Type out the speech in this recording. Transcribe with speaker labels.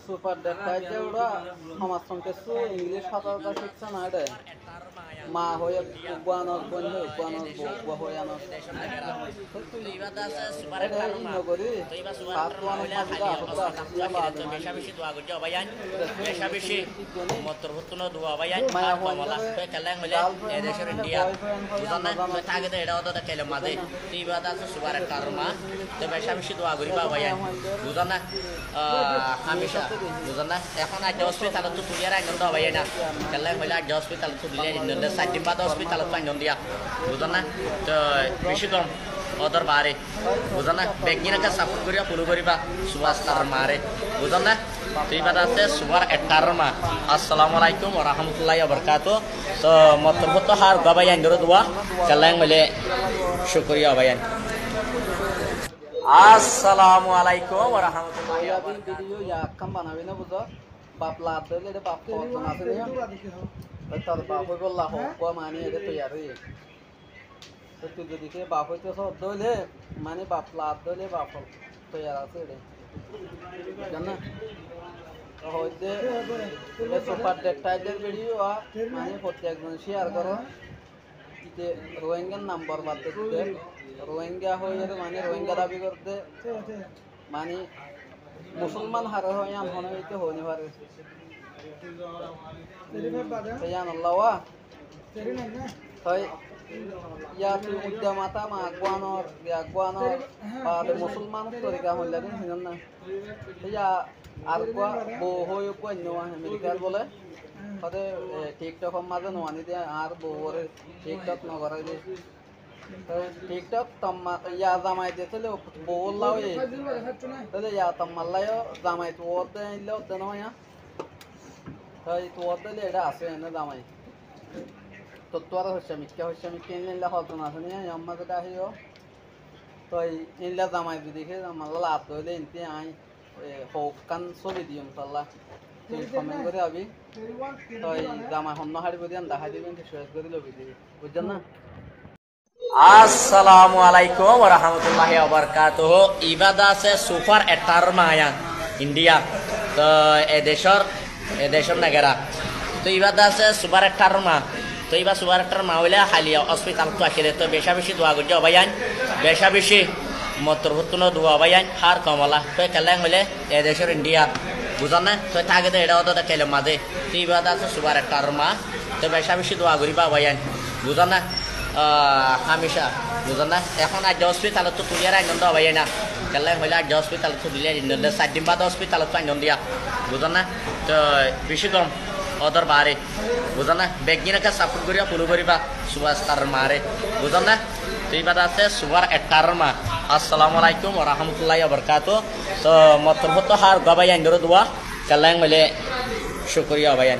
Speaker 1: Super ডেটায় যে ওরা সমাজ সংকেত ইংলিশ সাঁতার শিখছে না এটা মা হয়ে গুয়ানোর বোন হয়ে গুয়ানোর বউ হয়ে আনো নগরী
Speaker 2: Hamisha, Luzana, এখন আজ হসপিটাল তো তুলিয়ার একজন তো ভাই না কেলা হইলা আজ হসপিটাল তো তুলিয়া ইন্দে সাইডিম্বাদ হসপিটাল তো একজন দিয়া বুঝনা তো বেশি কম ওদের বারে বুঝনা বেগিনাকে সাপোর্ট করিয়া পুরো করিবা সুভাষ তার মারে বুঝনা তুই বাদাতে সুবার এটারমা আসসালামু আলাইকুম ওয়া রাহমাতুল্লাহি ওয়া বারাকাতুহু তো মতবত হার গাবায়ান দরো দোয়া কেলাং মিলে শুকরিয়া বায়ান Assalamu alaikum warahmatullahi wabarakatuh.
Speaker 1: Video ya kam banabe na buzo bap la dole de bap ko na se ne tar bap ko la ho ko mani ede to yari to tu jodi ke bap to so dole mani bap la dole bap to yara se de janna to hoide e super detail video a mani প্রত্যেক জন share করো যে রোহিঙ্গার number বাদতে Rohingya হয়ে মানে রোহিঙ্গা দাবি করতে মানে মুসলমান হারে হয় মনে হইতে হইনি পারে আল্লাহ ইয়া তুই উদ্যমাতা মা আগুয়ানোর বা মুসলমান তরিকা হইলে হিন না ইয়া আর বউ হয়ে কন্য আমেরিকার বলে টিকটক মাঝে নোয়ানি দিয়ে আর বউরে টিকটক নগরাই দিয়ে টিকটক তম্মা ইয়া জামাই দিয়েছিল বউলাও তাহলে ইয়া তম্মাল্লাইও জামাই তো ওতে আইলে ওতে নয় তাই তো ওতে এটা আছে এনে জামাই তো তোর হচ্ছে মিক্কা নিলে হতো না শুনি আম্মা যেটা আহিও তো ইনলা জামাই যদি দেখে জামাল্লা লাভ হইলে ইনতে আই হোক কান ছবি দিম সাল্লাহ কমেন্ট করে আবি তো জামা হন্য হাড়ি বদিয়ান দেখা দিবেন শেষ করে লবি দিবি বুঝছেন না
Speaker 2: Assalamu alaikum warahmatullahi wabarakatuh. Ibadah se super etarma ya India. তো এদেশর নাগেরা তো ইবাদা আছে সুপার এটারমা তো ইবা সুপার এটারমা হইলে হালিয়া হসপিটাল তো আখিরে তো বেশি দোয়া করছে অবায়ান বেশি মতরভুতন দোয়া অবায়ান হার কমলা তো কেলাং হইলে এদেশর ইন্ডিয়া বুঝান না তো থাকে তো এটা তো কেলে মাঝে তো ইবাদা আছে সুপার এটারমা তো বেশি দোয়া করিবা অবায়ান বুঝান না হামিশা বুঝান না এখন আজ হসপিটাল তো তুলিয়ার একজন তো অবাই না কেলাং হইলে আজ হসপিটাল তো তুলিয়া ইন্দে সাইডিম্বাদ হসপিটাল তো একজন দিয়া বুঝান না তো বেশি কম ওদের বারে বুঝান না বেগিনাকে সাপোর্ট করিয়া পুরো করিবা সুভাষ তার মারে বুঝান না তো এই বাদাতে সুবার এটারমা আসসালামু আলাইকুম ওয়া রাহমাতুল্লাহি ওয়া বারাকাতুহু তো মতবত হার গাবায়ান দরো দোয়া কেলাং মিলে শুকরিয়া বায়ান